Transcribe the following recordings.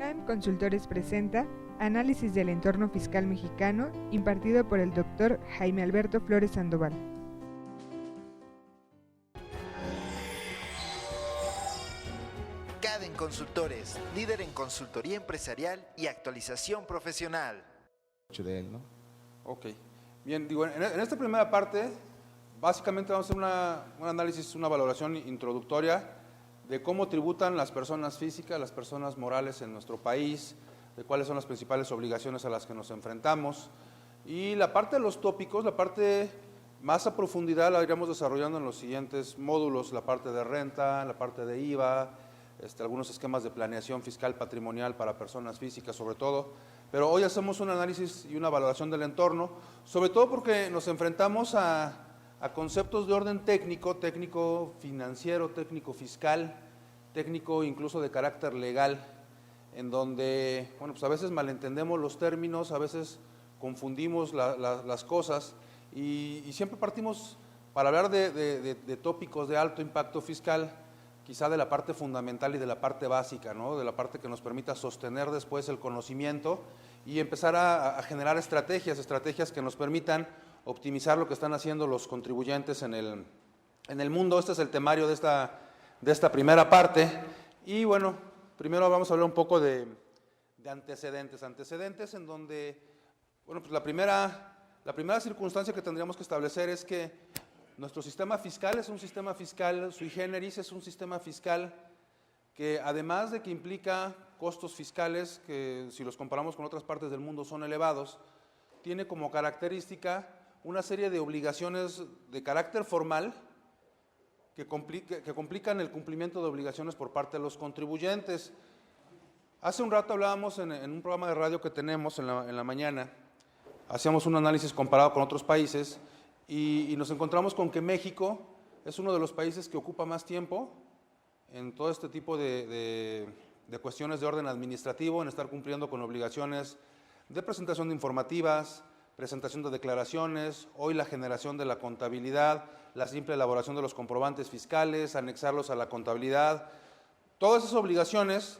Prime Consultores presenta Análisis del entorno fiscal mexicano, impartido por el Dr. Jaime Alberto Flores Sandoval. Caden Consultores, líder en consultoría empresarial y actualización profesional. De él, ¿no? Ok, bien, digo, en esta primera parte, básicamente vamos a hacer un análisis, una valoración introductoria de cómo tributan las personas físicas, las personas morales en nuestro país, de cuáles son las principales obligaciones a las que nos enfrentamos. Y la parte de los tópicos, la parte más a profundidad la iremos desarrollando en los siguientes módulos, la parte de renta, la parte de IVA, algunos esquemas de planeación fiscal patrimonial para personas físicas sobre todo. Pero hoy hacemos un análisis y una valoración del entorno, sobre todo porque nos enfrentamos a conceptos de orden técnico, técnico financiero, técnico fiscal, técnico incluso de carácter legal, en donde, bueno, pues a veces malentendemos los términos, a veces confundimos las cosas y siempre partimos para hablar de tópicos de alto impacto fiscal, quizá de la parte fundamental y de la parte básica, ¿no? De la parte que nos permita sostener después el conocimiento y empezar a generar estrategias que nos permitan optimizar lo que están haciendo los contribuyentes en el mundo. Este es el temario de esta primera parte. Y bueno, primero vamos a hablar un poco de antecedentes en donde, bueno, pues la primera circunstancia que tendríamos que establecer es que nuestro sistema fiscal es un sistema fiscal sui generis, es un sistema fiscal que además de que implica costos fiscales que si los comparamos con otras partes del mundo son elevados, tiene como característica una serie de obligaciones de carácter formal que complican el cumplimiento de obligaciones por parte de los contribuyentes. Hace un rato hablábamos en un programa de radio que tenemos en la mañana, hacíamos un análisis comparado con otros países y nos encontramos con que México es uno de los países que ocupa más tiempo en todo este tipo de cuestiones de orden administrativo, en estar cumpliendo con obligaciones de presentación de informativas, presentación de declaraciones, hoy la generación de la contabilidad, la simple elaboración de los comprobantes fiscales, anexarlos a la contabilidad. Todas esas obligaciones,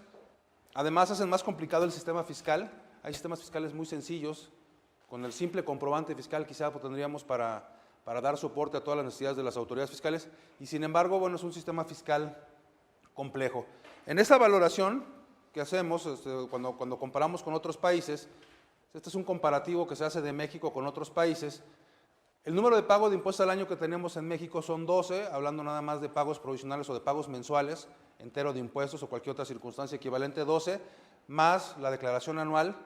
además, hacen más complicado el sistema fiscal. Hay sistemas fiscales muy sencillos. Con el simple comprobante fiscal quizá tendríamos para dar soporte a todas las necesidades de las autoridades fiscales y sin embargo, bueno, es un sistema fiscal complejo. En esa valoración que hacemos cuando comparamos con otros países, este es un comparativo que se hace de México con otros países. El número de pago de impuestos al año que tenemos en México son 12, hablando nada más de pagos provisionales o de pagos mensuales, entero de impuestos o cualquier otra circunstancia equivalente, 12, más la declaración anual.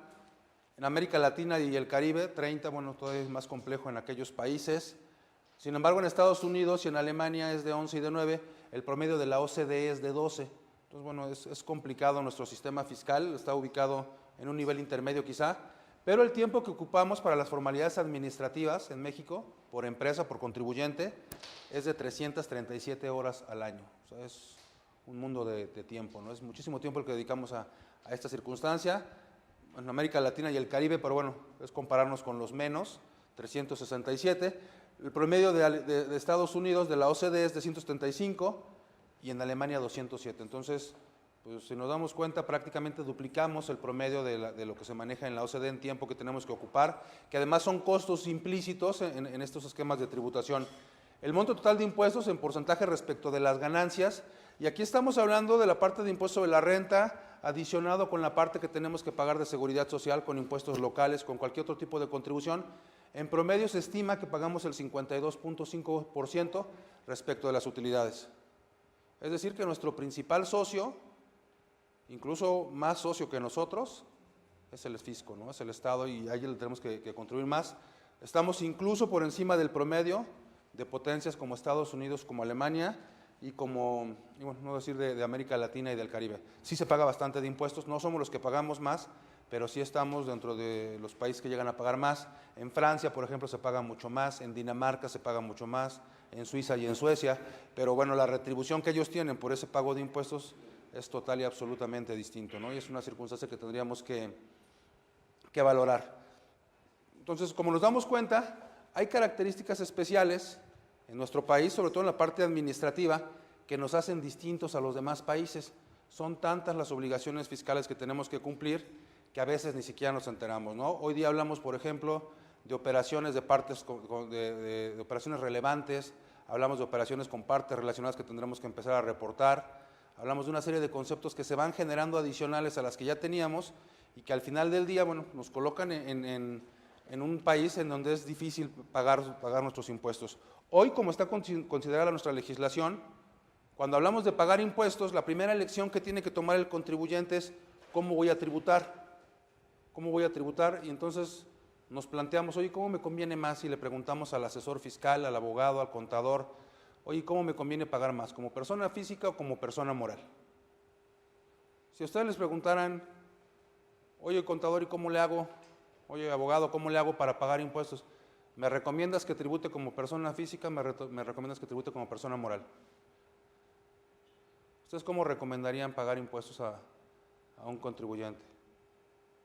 En América Latina y el Caribe, 30, bueno, todavía es más complejo en aquellos países. Sin embargo, en Estados Unidos y en Alemania es de 11 y de 9, el promedio de la OCDE es de 12. Entonces, bueno, es complicado nuestro sistema fiscal, está ubicado en un nivel intermedio quizá, pero el tiempo que ocupamos para las formalidades administrativas en México, por empresa, por contribuyente, es de 337 horas al año. O sea, es un mundo de tiempo, ¿no? Es muchísimo tiempo el que dedicamos a esta circunstancia. En América Latina y el Caribe, pero bueno, es compararnos con los menos, 367. El promedio de Estados Unidos, de la OCDE, es de 175 y en Alemania 207. Entonces, pues si nos damos cuenta, prácticamente duplicamos el promedio de lo que se maneja en la OCDE en tiempo que tenemos que ocupar, que además son costos implícitos en estos esquemas de tributación. El monto total de impuestos en porcentaje respecto de las ganancias, y aquí estamos hablando de la parte de impuesto de la renta, adicionado con la parte que tenemos que pagar de seguridad social, con impuestos locales, con cualquier otro tipo de contribución. En promedio se estima que pagamos el 52.5% respecto de las utilidades. Es decir, que nuestro principal socio, incluso más socio que nosotros, es el fisco, ¿no? Es el Estado y ahí le tenemos que contribuir más. Estamos incluso por encima del promedio de potencias como Estados Unidos, como Alemania y bueno, no decir de América Latina y del Caribe. Sí se paga bastante de impuestos, no somos los que pagamos más, pero sí estamos dentro de los países que llegan a pagar más. En Francia, por ejemplo, se paga mucho más, en Dinamarca se paga mucho más, en Suiza y en Suecia, pero bueno, la retribución que ellos tienen por ese pago de impuestos es total y absolutamente distinto, ¿no? Y es una circunstancia que tendríamos que valorar. Entonces, como nos damos cuenta, hay características especiales en nuestro país, sobre todo en la parte administrativa, que nos hacen distintos a los demás países. Son tantas las obligaciones fiscales que tenemos que cumplir que a veces ni siquiera nos enteramos, ¿no? Hoy día hablamos, por ejemplo, de operaciones de partes, de operaciones relevantes, hablamos de operaciones con partes relacionadas que tendremos que empezar a reportar, hablamos de una serie de conceptos que se van generando adicionales a las que ya teníamos y que al final del día, bueno, nos colocan en un país en donde es difícil pagar nuestros impuestos. Hoy, como está considerada nuestra legislación, cuando hablamos de pagar impuestos, la primera elección que tiene que tomar el contribuyente es ¿cómo voy a tributar? ¿Cómo voy a tributar? Y entonces nos planteamos, oye, ¿cómo me conviene más? Y le preguntamos al asesor fiscal, al abogado, al contador, oye, ¿cómo me conviene pagar más? ¿Como persona física o como persona moral? Si a ustedes les preguntaran, oye, contador, ¿y cómo le hago? Oye, abogado, ¿cómo le hago para pagar impuestos? ¿Me recomiendas que tribute como persona física? ¿Me recomiendas que tribute como persona moral? ¿Ustedes cómo recomendarían pagar impuestos a un contribuyente?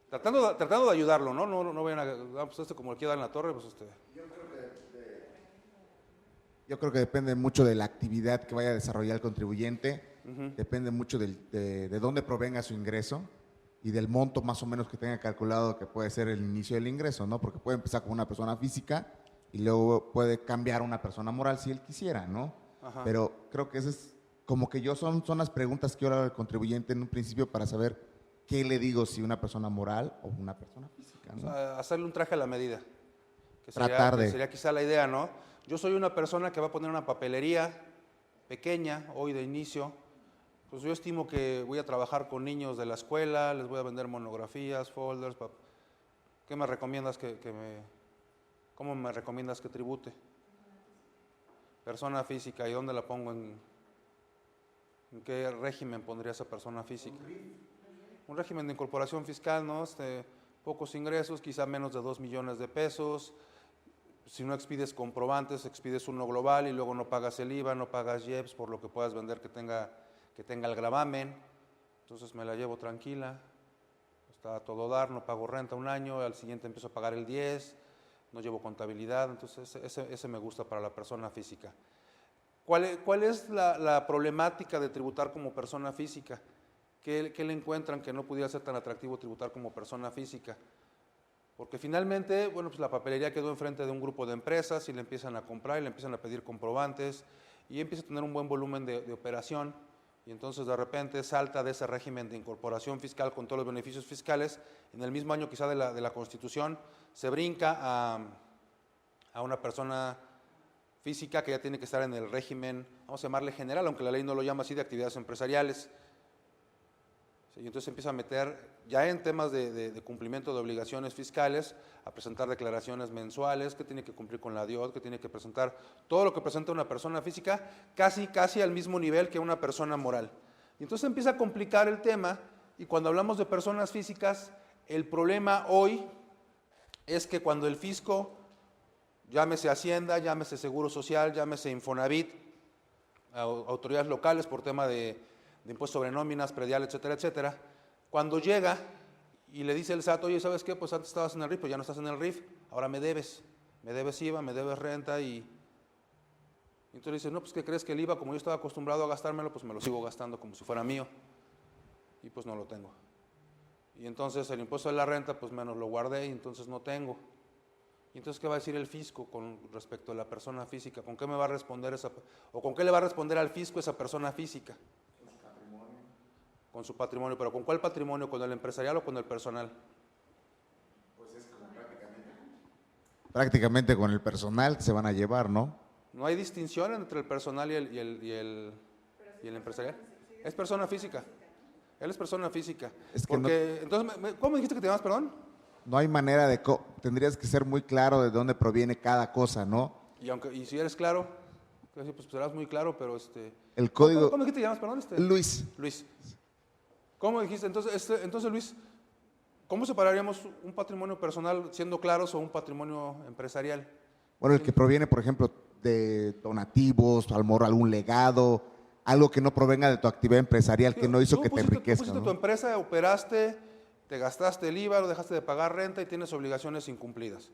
Tratando de ayudarlo, ¿no? No vayan a, pues como le quiera dar en la torre, pues Yo creo que depende mucho de la actividad que vaya a desarrollar el contribuyente, depende mucho de dónde provenga su ingreso y del monto más o menos que tenga calculado que puede ser el inicio del ingreso, ¿no? Porque puede empezar con una persona física y luego puede cambiar a una persona moral si él quisiera, ¿no? Ajá. Pero creo que eso es como que son las preguntas que yo le hago al contribuyente en un principio para saber qué le digo, si una persona moral o una persona física, ¿no? O sea, hacerle un traje a la medida. Que sería quizá la idea, ¿no? Yo soy una persona que va a poner una papelería pequeña hoy de inicio. Pues yo estimo que voy a trabajar con niños de la escuela, les voy a vender monografías, folders. ¿Qué me recomiendas cómo me recomiendas que tribute? Persona física, ¿y dónde la pongo? ¿En qué régimen pondría esa persona física? Un régimen de incorporación fiscal, ¿no? Pocos ingresos, quizá menos de 2 millones de pesos. Si no expides comprobantes, expides uno global y luego no pagas el IVA, no pagas IEPS por lo que puedas vender que tenga el gravamen. Entonces me la llevo tranquila, está a todo dar, no pago renta un año, al siguiente empiezo a pagar el 10, no llevo contabilidad, entonces ese me gusta para la persona física. ¿Cuál es la problemática de tributar como persona física? ¿Qué le encuentran que no pudiera ser tan atractivo tributar como persona física? Porque finalmente, bueno, pues la papelería quedó enfrente de un grupo de empresas y le empiezan a comprar y le empiezan a pedir comprobantes y empieza a tener un buen volumen de operación y entonces de repente salta de ese régimen de incorporación fiscal con todos los beneficios fiscales, en el mismo año quizá de la Constitución, se brinca a una persona física que ya tiene que estar en el régimen, vamos a llamarle general, aunque la ley no lo llama así, de actividades empresariales. Y entonces empieza a meter, ya en temas de cumplimiento de obligaciones fiscales, a presentar declaraciones mensuales, que tiene que cumplir con la DIOT, que tiene que presentar todo lo que presenta una persona física, casi al mismo nivel que una persona moral. Y entonces empieza a complicar el tema, y cuando hablamos de personas físicas, el problema hoy es que cuando el fisco, llámese Hacienda, llámese Seguro Social, llámese Infonavit, autoridades locales por tema de impuesto sobre nóminas, predial, etcétera, etcétera, cuando llega y le dice el SAT, oye, ¿sabes qué? Pues antes estabas en el RIF, pues ya no estás en el RIF, ahora me debes IVA, me debes renta y entonces dice, no, pues ¿qué crees? Que el IVA, como yo estaba acostumbrado a gastármelo, pues me lo sigo gastando como si fuera mío y pues no lo tengo. Y entonces el impuesto de la renta, pues menos lo guardé y entonces no tengo. Y entonces, ¿qué va a decir el fisco con respecto a la persona física? ¿Con qué me va a responder o con qué le va a responder al fisco esa persona física? Con su patrimonio, pero ¿con cuál patrimonio? ¿Con el empresarial o con el personal? Pues es como prácticamente con el personal se van a llevar, ¿no? No hay distinción entre el personal y el empresarial. Es persona física. Él es persona física. Es que porque, no, entonces, ¿cómo dijiste que te llamas, perdón? No hay manera de... Tendrías que ser muy claro de dónde proviene cada cosa, ¿no? Y si eres claro, pues serás muy claro, pero el código... ¿Cómo dijiste que te llamas, perdón? Luis. ¿Cómo dijiste? Entonces, Luis, ¿cómo separaríamos un patrimonio personal siendo claros o un patrimonio empresarial? Bueno, el que proviene, por ejemplo, de donativos, a lo mejor algún legado, algo que no provenga de tu actividad empresarial, que no hizo que te enriquezca. Tú pusiste ¿no? tu empresa, operaste, te gastaste el IVA, dejaste de pagar renta y tienes obligaciones incumplidas.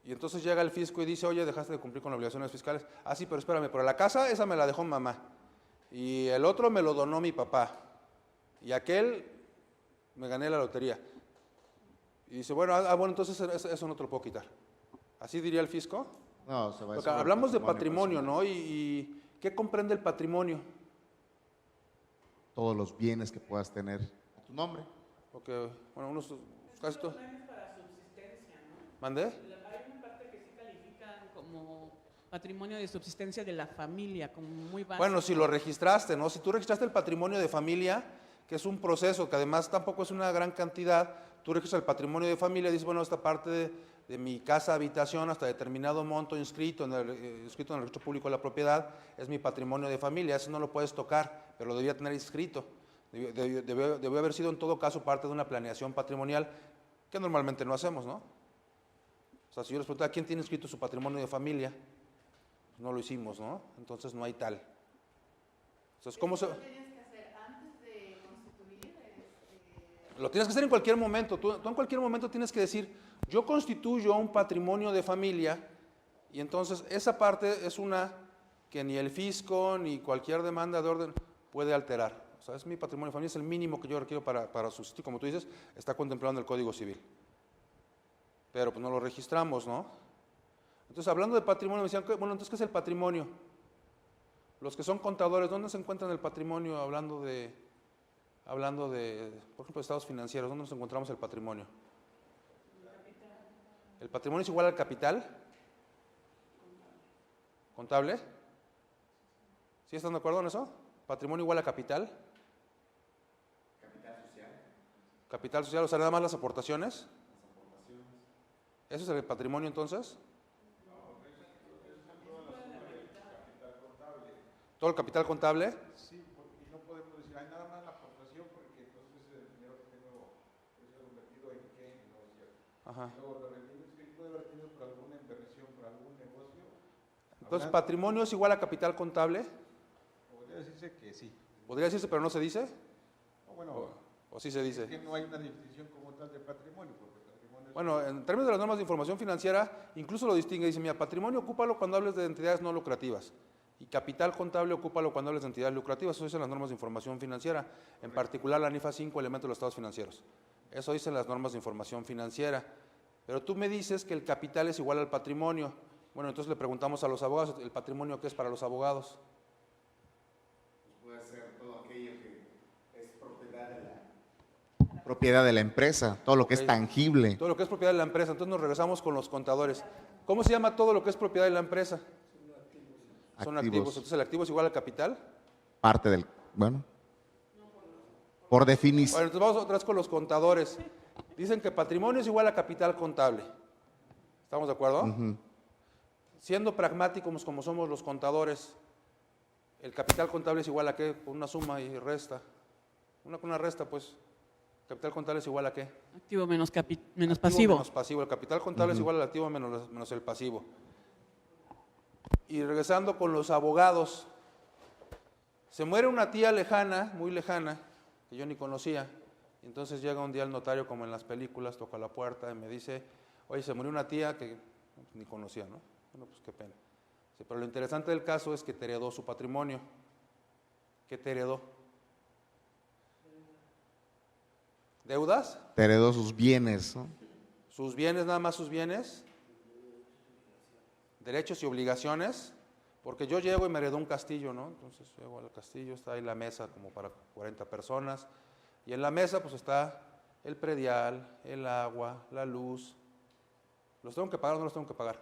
Y entonces llega el fisco y dice, oye, dejaste de cumplir con obligaciones fiscales. Ah, sí, pero espérame, pero la casa esa me la dejó mamá. y el otro me lo donó mi papá, y aquel me gané la lotería. Y dice, bueno, bueno, entonces eso no te lo puedo quitar. ¿Así diría el fisco? No, se va a Porque hablamos de patrimonio, ¿no? ¿Y qué comprende el patrimonio? Todos los bienes que puedas tener a tu nombre. Porque, bueno, unos casi todos. ¿Mandé? Hay una parte que sí califican como patrimonio de subsistencia de la familia, como muy básico. Bueno, si lo registraste, ¿no? Si tú registraste el patrimonio de familia, que es un proceso que además tampoco es una gran cantidad, tú registras el patrimonio de familia y dices, bueno, esta parte de mi casa habitación hasta determinado monto inscrito en el registro público de la propiedad es mi patrimonio de familia, eso no lo puedes tocar, pero lo debía tener inscrito. Debió haber sido en todo caso parte de una planeación patrimonial que normalmente no hacemos, ¿no? O sea, si yo les preguntaba quién tiene inscrito su patrimonio de familia, pues no lo hicimos, ¿no? Entonces no hay tal. Entonces, ¿cómo se...? Lo tienes que hacer en cualquier momento. Tú en cualquier momento tienes que decir, yo constituyo un patrimonio de familia, y entonces esa parte es una que ni el fisco ni cualquier demanda de orden puede alterar. O sea, es mi patrimonio de familia, es el mínimo que yo requiero para subsistir, como tú dices, está contemplado en el Código Civil. Pero pues no lo registramos, ¿no? Entonces, hablando de patrimonio, me decían, bueno, entonces, ¿qué es el patrimonio? Los que son contadores, ¿dónde se encuentran el patrimonio hablando de, por ejemplo, de estados financieros? ¿Dónde nos encontramos el patrimonio? ¿El patrimonio es igual al capital? ¿Contable? ¿Sí están de acuerdo en eso? ¿Patrimonio igual a capital? ¿Capital social? ¿Capital social? O sea, nada más las aportaciones. ¿Eso es el patrimonio entonces? ¿Todo el capital contable? Sí, porque no podemos decir, hay nada más la aportación, porque entonces el dinero que tengo es convertido en qué, no es cierto. Ajá. Luego, los rendimientos que puede haber tenido por alguna inversión, por algún negocio. Entonces, ¿patrimonio es igual a capital contable? Podría decirse que sí. ¿Podría decirse, pero no se dice? O bueno, ¿O sí se dice? es que no hay una definición como tal de patrimonio, porque patrimonio es... Bueno, en términos de las normas de información financiera, incluso lo distingue. Dice, mira, patrimonio ocúpalo cuando hables de entidades no lucrativas. Y capital contable ocúpalo cuando hables de entidades lucrativas. Eso dicen las normas de información financiera. En particular, la NIFA 5, elementos de los estados financieros. Eso dicen las normas de información financiera. Pero tú me dices que el capital es igual al patrimonio. Bueno, entonces le preguntamos a los abogados, ¿el patrimonio qué es para los abogados? Puede ser todo aquello que es propiedad de la empresa, todo lo que es tangible. Todo lo que es propiedad de la empresa. Entonces nos regresamos con los contadores. ¿Cómo se llama todo lo que es propiedad de la empresa? Son activos. Entonces, ¿el activo es igual al capital? Parte del, bueno, por definición. Bueno, entonces vamos otra vez con los contadores. Dicen que patrimonio es igual a capital contable. ¿Estamos de acuerdo? Siendo pragmáticos como somos los contadores, ¿el capital contable es igual a qué? Con una suma y resta. Una resta, pues. ¿Capital contable es igual a qué? Activo menos Activo pasivo. menos pasivo. El capital contable es igual al activo menos el pasivo. Y regresando con los abogados, se muere una tía lejana, muy lejana, que yo ni conocía, y entonces llega un día el notario como en las películas, toca la puerta y me dice, oye, se murió una tía que ni conocía, ¿no? Bueno, pues qué pena. Sí, pero lo interesante del caso es que te heredó su patrimonio. ¿Qué te heredó? ¿Deudas? Te heredó sus bienes, ¿no? ¿Sus bienes, nada más sus bienes? Derechos y obligaciones, porque yo llego y me heredó un castillo, ¿no? Entonces llego al castillo, está ahí la mesa como para 40 personas, y en la mesa pues está el predial, el agua, la luz. ¿Los tengo que pagar o no los tengo que pagar?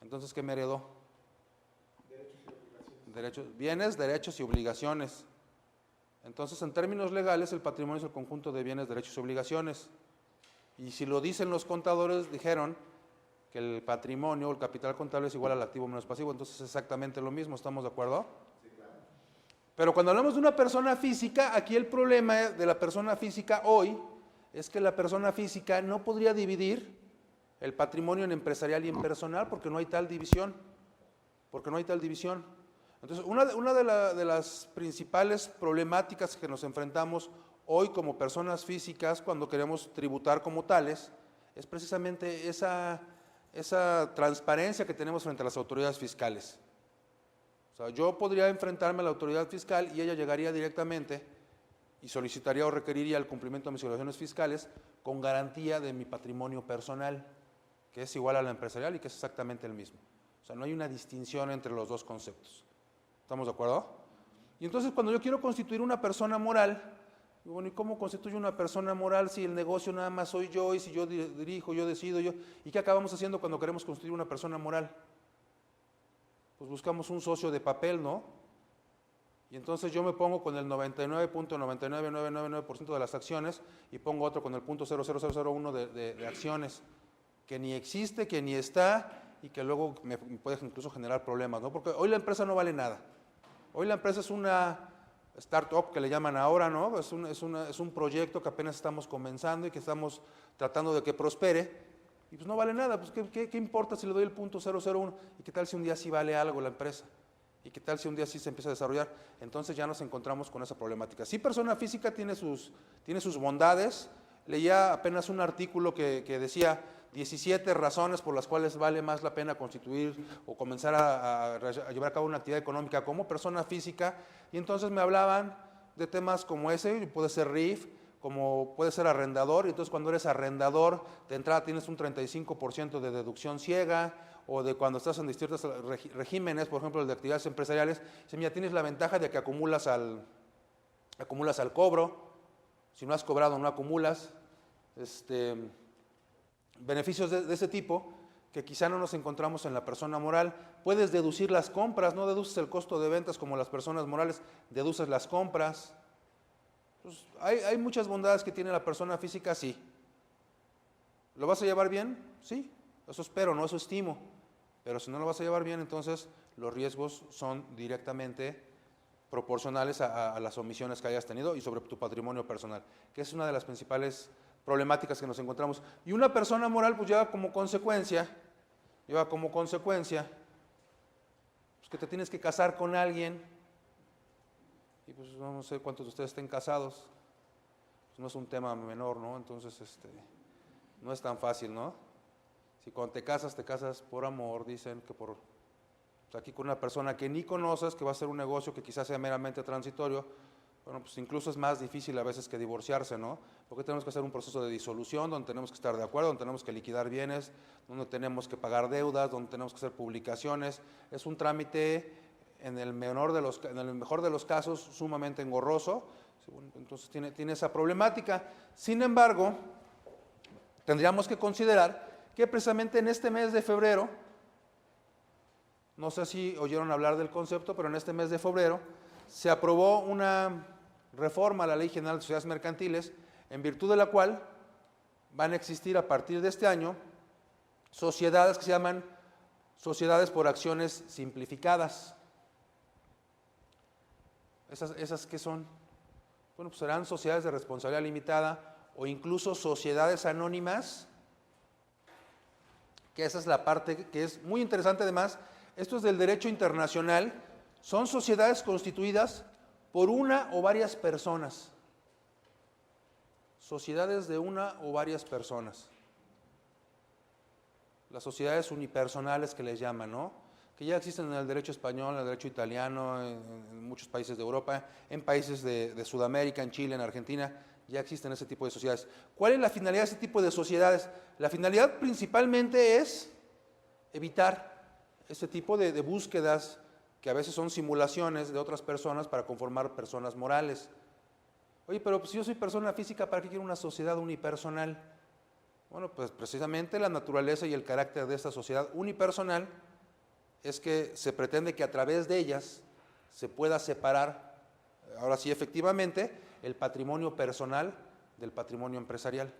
Entonces, ¿qué me heredó? Bienes, derechos y obligaciones. Entonces, en términos legales, el patrimonio es el conjunto de bienes, derechos y obligaciones. Y si lo dicen los contadores, dijeron que el patrimonio o el capital contable es igual al activo menos pasivo, entonces es exactamente lo mismo, ¿estamos de acuerdo? Sí, claro. Pero cuando hablamos de una persona física, aquí el problema de la persona física hoy es que la persona física no podría dividir el patrimonio en empresarial y en personal porque no hay tal división. Entonces, una de las principales problemáticas que nos enfrentamos hoy como personas físicas cuando queremos tributar como tales es precisamente esa transparencia que tenemos frente a las autoridades fiscales. O O sea, yo podría enfrentarme a la autoridad fiscal y ella llegaría directamente y solicitaría o requeriría el cumplimiento de mis obligaciones fiscales con garantía de mi patrimonio personal, que es igual a la empresarial y que es exactamente el mismo. O sea, no hay una distinción entre los dos conceptos. ¿Estamos de acuerdo? Y entonces cuando yo quiero constituir una persona moral, digo, bueno, ¿y cómo constituyo una persona moral si el negocio nada más soy yo y si yo dirijo, yo decido, yo? ¿Y qué acabamos haciendo cuando queremos constituir una persona moral? Pues buscamos un socio de papel, ¿no? Y entonces yo me pongo con el 99.99999% de las acciones y pongo otro con el .00001 de acciones, que ni existe, que ni está y que luego me puede incluso generar problemas, ¿no? Porque hoy la empresa no vale nada. Hoy la empresa es una startup que le llaman ahora, ¿no? Es un proyecto que apenas estamos comenzando y que estamos tratando de que prospere. Y pues no vale nada, pues ¿qué importa si le doy el .001? ¿Y qué tal si un día sí vale algo la empresa? ¿Y qué tal si un día sí se empieza a desarrollar? Entonces ya nos encontramos con esa problemática. Sí, persona física tiene sus bondades. Leía apenas un artículo que decía 17 razones por las cuales vale más la pena constituir o comenzar a llevar a cabo una actividad económica como persona física. Y entonces me hablaban de temas como ese, puede ser RIF, como puede ser arrendador, y entonces cuando eres arrendador, de entrada tienes un 35% de deducción ciega, o de cuando estás en distintos regímenes, por ejemplo el de actividades empresariales, ya tienes la ventaja de que acumulas al cobro, si no has cobrado no acumulas, beneficios de ese tipo, que quizá no nos encontramos en la persona moral. Puedes deducir las compras, no deduces el costo de ventas como las personas morales, deduces las compras. Pues hay muchas bondades que tiene la persona física, sí. ¿Lo vas a llevar bien? Sí, eso espero, no eso estimo. Pero si no lo vas a llevar bien, entonces los riesgos son directamente proporcionales a las omisiones que hayas tenido y sobre tu patrimonio personal, que es una de las principales problemáticas que nos encontramos. Y una persona moral pues lleva como consecuencia pues, que te tienes que casar con alguien. Y pues no sé cuántos de ustedes estén casados, pues no es un tema menor, ¿no? Entonces, no es tan fácil, ¿no? Si cuando te casas por amor, dicen que por, pues aquí con una persona que ni conoces, que va a hacer un negocio que quizás sea meramente transitorio, bueno, pues incluso es más difícil a veces que divorciarse, ¿no? Porque tenemos que hacer un proceso de disolución, donde tenemos que estar de acuerdo, donde tenemos que liquidar bienes, donde tenemos que pagar deudas, donde tenemos que hacer publicaciones. Es un trámite en el mejor de los casos, sumamente engorroso, entonces tiene esa problemática. Sin embargo, tendríamos que considerar que precisamente en este mes de febrero, no sé si oyeron hablar del concepto, pero en este mes de febrero se aprobó una reforma a la Ley General de Sociedades Mercantiles, en virtud de la cual van a existir a partir de este año sociedades que se llaman sociedades por acciones simplificadas. ¿Esas qué son? Bueno, pues serán sociedades de responsabilidad limitada o incluso sociedades anónimas, que esa es la parte que es muy interesante además. Esto es del derecho internacional. Son sociedades constituidas por una o varias personas. Sociedades de una o varias personas. Las sociedades unipersonales que les llaman, ¿no? Que ya existen en el derecho español, en el derecho italiano, en muchos países de Europa, en países de Sudamérica, en Chile, en Argentina, ya existen ese tipo de sociedades. ¿Cuál es la finalidad de ese tipo de sociedades? La finalidad principalmente es evitar ese tipo de búsquedas que a veces son simulaciones de otras personas para conformar personas morales. Oye, pero pues, si yo soy persona física, ¿para qué quiero una sociedad unipersonal? Bueno, pues precisamente la naturaleza y el carácter de esta sociedad unipersonal es que se pretende que a través de ellas se pueda separar, ahora sí efectivamente, el patrimonio personal del patrimonio empresarial.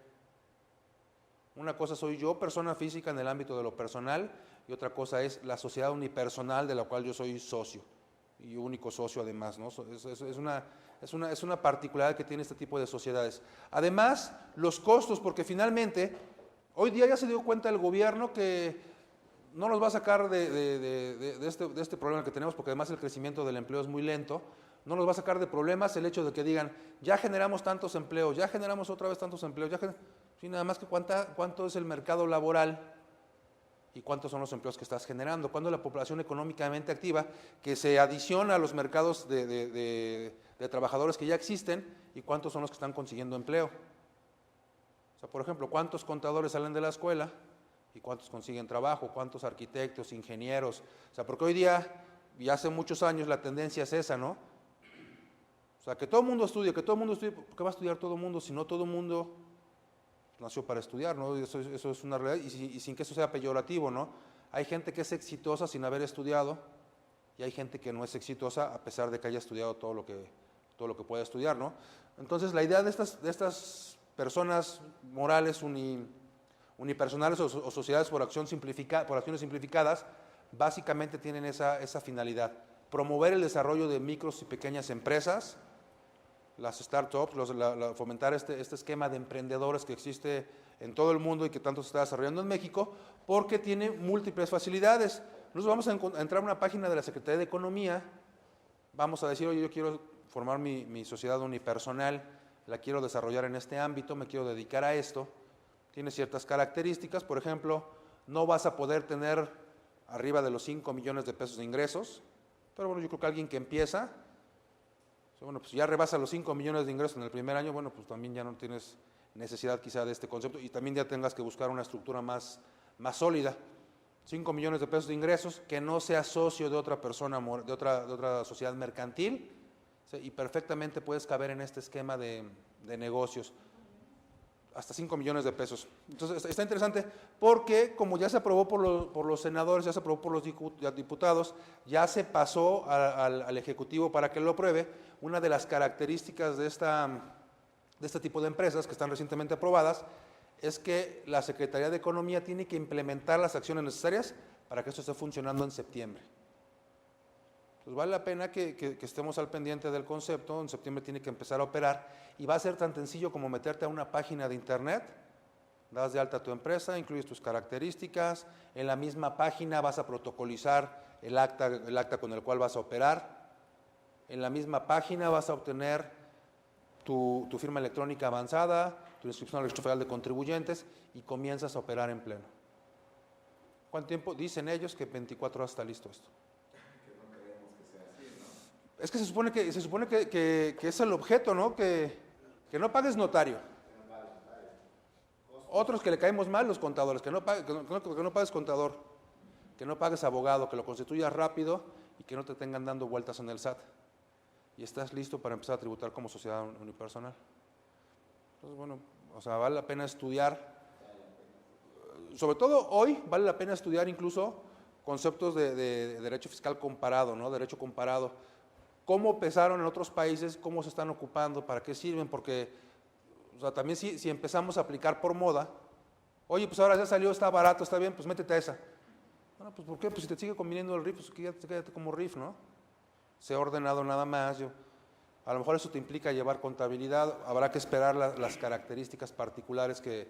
Una cosa soy yo, persona física en el ámbito de lo personal, y otra cosa es la sociedad unipersonal de la cual yo soy socio, y único socio además, ¿no? Es una particularidad que tiene este tipo de sociedades. Además, los costos, porque finalmente, hoy día ya se dio cuenta el gobierno que no nos va a sacar de este problema que tenemos, porque además el crecimiento del empleo es muy lento. No nos va a sacar de problemas el hecho de que digan, ya generamos tantos empleos, ya generamos otra vez tantos empleos, sí, nada más que cuánto es el mercado laboral y cuántos son los empleos que estás generando, cuándo la población económicamente activa que se adiciona a los mercados de trabajadores que ya existen y cuántos son los que están consiguiendo empleo. O sea, por ejemplo, cuántos contadores salen de la escuela y cuántos consiguen trabajo, cuántos arquitectos, ingenieros. O sea, porque hoy día y hace muchos años la tendencia es esa, ¿no? O sea, que todo el mundo estudie, ¿por qué va a estudiar todo el mundo si no todo el mundo nació para estudiar, ¿no? Eso es una realidad y sin que eso sea peyorativo, ¿no? Hay gente que es exitosa sin haber estudiado y hay gente que no es exitosa a pesar de que haya estudiado todo lo que puede estudiar, ¿no? Entonces, la idea de estas personas morales unipersonales o sociedades por acciones simplificadas, básicamente tienen esa finalidad: promover el desarrollo de micros y pequeñas empresas, las startups, fomentar este esquema de emprendedores que existe en todo el mundo y que tanto se está desarrollando en México, porque tiene múltiples facilidades. Nosotros vamos a entrar a una página de la Secretaría de Economía, vamos a decir, oye, yo quiero formar mi sociedad unipersonal, la quiero desarrollar en este ámbito, me quiero dedicar a esto, tiene ciertas características, por ejemplo, no vas a poder tener arriba de los 5 millones de pesos de ingresos, pero bueno, yo creo que alguien que empieza, bueno, pues ya rebasa los 5 millones de ingresos en el primer año, bueno, pues también ya no tienes necesidad quizá de este concepto y también ya tengas que buscar una estructura más sólida. 5 millones de pesos de ingresos, que no sea socio de otra persona, de otra sociedad mercantil, ¿sí? Y perfectamente puedes caber en este esquema de negocios. Hasta 5 millones de pesos. Entonces, está interesante porque como ya se aprobó por los senadores, ya se aprobó por los diputados, ya se pasó al Ejecutivo para que lo apruebe. Una de las características de este tipo de empresas que están recientemente aprobadas es que la Secretaría de Economía tiene que implementar las acciones necesarias para que esto esté funcionando en septiembre. Pues vale la pena que estemos al pendiente del concepto. En septiembre tiene que empezar a operar y va a ser tan sencillo como meterte a una página de internet, das de alta tu empresa, incluyes tus características, en la misma página vas a protocolizar el acta con el cual vas a operar, en la misma página vas a obtener tu firma electrónica avanzada, tu inscripción al Registro Federal de Contribuyentes y comienzas a operar en pleno. ¿Cuánto tiempo? Dicen ellos que 24 horas está listo esto. Es que se supone que es el objeto, ¿no? Que no pagues notario. Otros que le caemos mal, los contadores, que no pagues contador, que no pagues abogado, que lo constituyas rápido y que no te tengan dando vueltas en el SAT. Y estás listo para empezar a tributar como sociedad unipersonal. Entonces, bueno, o sea, vale la pena estudiar. Sobre todo hoy, vale la pena estudiar incluso conceptos de derecho fiscal comparado, ¿no? Derecho comparado. Cómo empezaron en otros países, cómo se están ocupando, para qué sirven, porque o sea, también si empezamos a aplicar por moda, oye, pues ahora ya salió, está barato, está bien, pues métete a esa. Bueno, pues ¿por qué? Pues si te sigue conviniendo el RIF, pues quédate como RIF, ¿no? Se ha ordenado nada más, a lo mejor eso te implica llevar contabilidad, habrá que esperar las características particulares que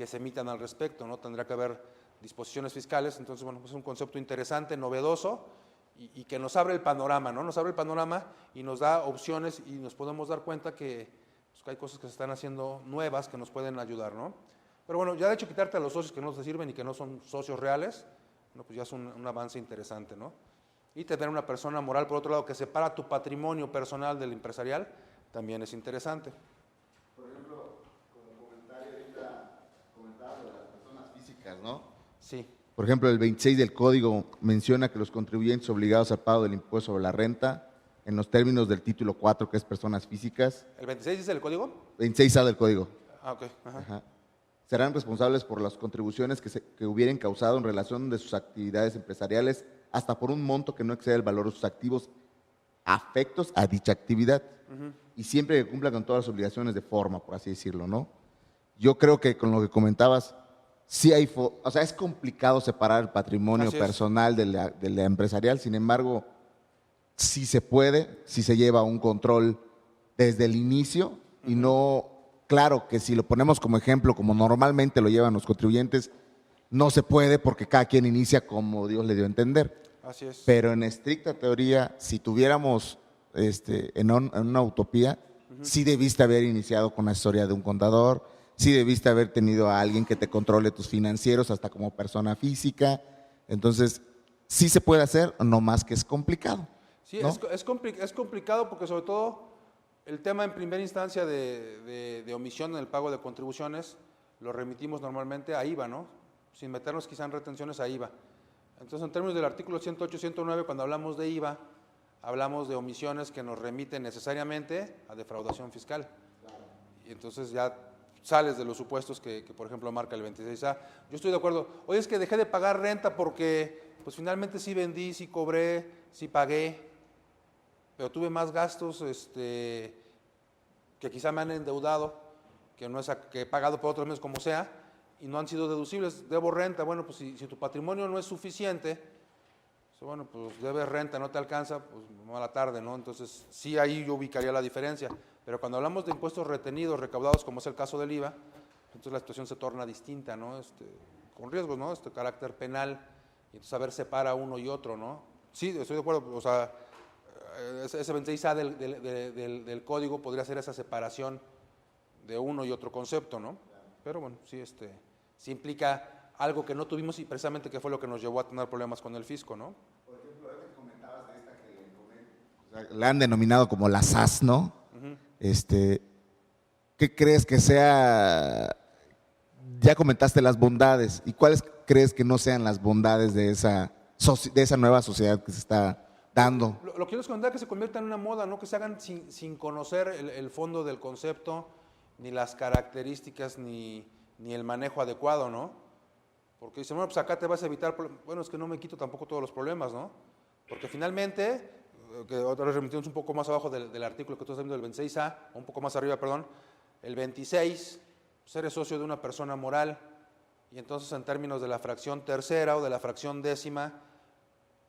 se emitan al respecto, ¿no? Tendrá que haber disposiciones fiscales, entonces, bueno, pues es un concepto interesante, novedoso, y que nos abre el panorama, ¿no? Nos abre el panorama y nos da opciones y nos podemos dar cuenta que hay cosas que se están haciendo nuevas que nos pueden ayudar, ¿no? Pero bueno, ya de hecho quitarte a los socios que no te sirven y que no son socios reales, bueno, pues ya es un avance interesante, ¿no? Y tener una persona moral, por otro lado, que separa tu patrimonio personal del empresarial, también es interesante. Por ejemplo, como comentario ahorita comentaba de las personas físicas, ¿no? Sí. Por ejemplo, el 26 del Código menciona que los contribuyentes obligados al pago del impuesto sobre la renta, en los términos del título 4, que es personas físicas. ¿El 26 dice el código? 26A del Código. Ah, ok. Ajá. Ajá. Serán responsables por las contribuciones que hubieran causado en relación de sus actividades empresariales hasta por un monto que no exceda el valor de sus activos afectos a dicha actividad. Y siempre que cumpla con todas las obligaciones de forma, por así decirlo, ¿no? Yo creo que con lo que comentabas, sí hay, o sea, es complicado separar el patrimonio personal de la empresarial, sin embargo, sí se puede, si se lleva un control desde el inicio y no, claro que si lo ponemos como ejemplo, como normalmente lo llevan los contribuyentes, no se puede porque cada quien inicia como Dios le dio a entender. Así es. Pero en estricta teoría, si tuviéramos en una utopía, sí debiste haber iniciado con la historia de un contador, sí debiste haber tenido a alguien que te controle tus financieros, hasta como persona física. Entonces, sí se puede hacer, no más que es complicado. Sí, ¿no? es complicado porque sobre todo el tema en primera instancia de omisión en el pago de contribuciones lo remitimos normalmente a IVA, ¿no? Sin meternos quizá en retenciones a IVA. Entonces, en términos del artículo 108, 109, cuando hablamos de IVA, hablamos de omisiones que nos remiten necesariamente a defraudación fiscal. Y entonces ya sales de los supuestos que por ejemplo, marca el 26A. Yo estoy de acuerdo. Oye, es que dejé de pagar renta porque pues finalmente sí vendí, sí cobré, sí pagué, pero tuve más gastos que quizá me han endeudado, que no es que he pagado por otros medios como sea, y no han sido deducibles. Debo renta, bueno, pues si tu patrimonio no es suficiente, pues, bueno, pues debes renta, no te alcanza, pues mala tarde, ¿no? Entonces, sí, ahí yo ubicaría la diferencia. Pero cuando hablamos de impuestos retenidos, recaudados, como es el caso del IVA, entonces la situación se torna distinta, ¿no? Con riesgos, ¿no? Carácter penal, y entonces a ver, separa uno y otro, ¿no? Sí, estoy de acuerdo, o sea, ese 26A del código podría ser esa separación de uno y otro concepto, ¿no? Pero bueno, sí, sí implica algo que no tuvimos y precisamente que fue lo que nos llevó a tener problemas con el fisco, ¿no? Por ejemplo, ahorita comentabas de esta que o sea, la han denominado como la SAS, ¿no? ¿Qué crees que sea? Ya comentaste las bondades, ¿y cuáles crees que no sean las bondades de esa nueva sociedad que se está dando? Lo que quiero es comentar que se convierta en una moda, ¿no? Que se hagan sin conocer el fondo del concepto, ni las características, ni el manejo adecuado, ¿no? Porque dicen, bueno, pues acá te vas a evitar, bueno, es que no me quito tampoco todos los problemas, ¿no? Porque finalmente, que otra vez remitimos un poco más abajo del artículo que tú estás viendo, del 26A, o un poco más arriba, perdón, el 26, pues eres socio de una persona moral, y entonces en términos de la fracción tercera o de la fracción décima,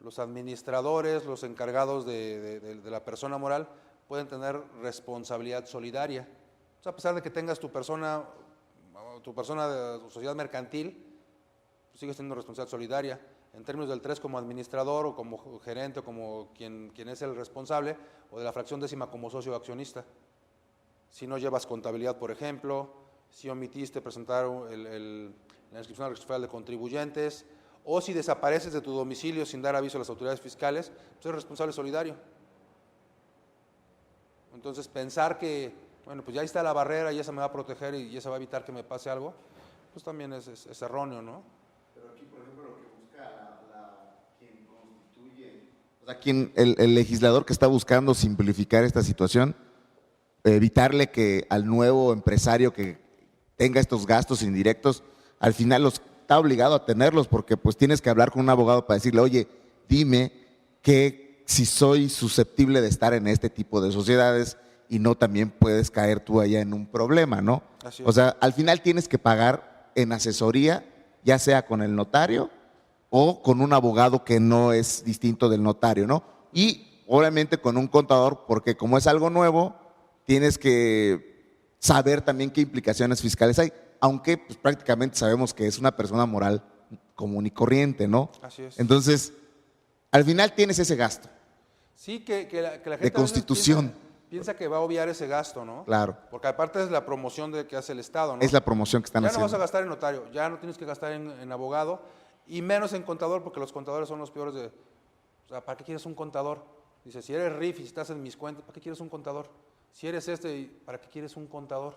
los administradores, los encargados de la persona moral, pueden tener responsabilidad solidaria. O sea, a pesar de que tengas tu persona de sociedad mercantil, pues sigues teniendo responsabilidad solidaria. En términos del 3 como administrador o como gerente o como quien es el responsable, o de la fracción décima como socio accionista. Si no llevas contabilidad, por ejemplo, si omitiste presentar la inscripción al registro federal de contribuyentes, o si desapareces de tu domicilio sin dar aviso a las autoridades fiscales, pues eres responsable solidario. Entonces, pensar que, bueno, pues ya ahí está la barrera y esa me va a proteger y esa va a evitar que me pase algo, pues también es erróneo, ¿no? Pero aquí, por ejemplo, lo que busca quien constituye, o sea, el legislador que está buscando simplificar esta situación, evitarle que al nuevo empresario que tenga estos gastos indirectos, al final los está obligado a tenerlos, porque pues tienes que hablar con un abogado para decirle, oye, dime que si soy susceptible de estar en este tipo de sociedades y no también puedes caer tú allá en un problema, ¿no? Así es. O sea, al final tienes que pagar en asesoría, ya sea con el notario o con un abogado que no es distinto del notario, ¿no? Y obviamente con un contador, porque como es algo nuevo, tienes que saber también qué implicaciones fiscales hay, aunque pues, prácticamente sabemos que es una persona moral común y corriente, ¿no? Así es. Entonces, al final tienes ese gasto. Sí, que la gente De constitución. piensa que va a obviar ese gasto, ¿no? Claro. Porque aparte es la promoción que hace el Estado, ¿no? Es la promoción que están ya haciendo. no vas a gastar en notario, ya no tienes que gastar en abogado, y menos en contador, porque los contadores son los peores de... O sea, ¿para qué quieres un contador? Dice, si eres RIF y si estás en mis cuentas, ¿para qué quieres un contador? Si eres ¿para qué quieres un contador?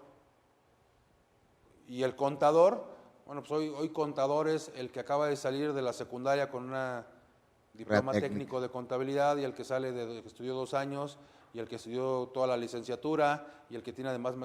Y el contador, bueno, pues hoy contador es el que acaba de salir de la secundaria con una diploma técnico de contabilidad, y el que sale que estudió 2 años, y el que estudió toda la licenciatura, y el que tiene además...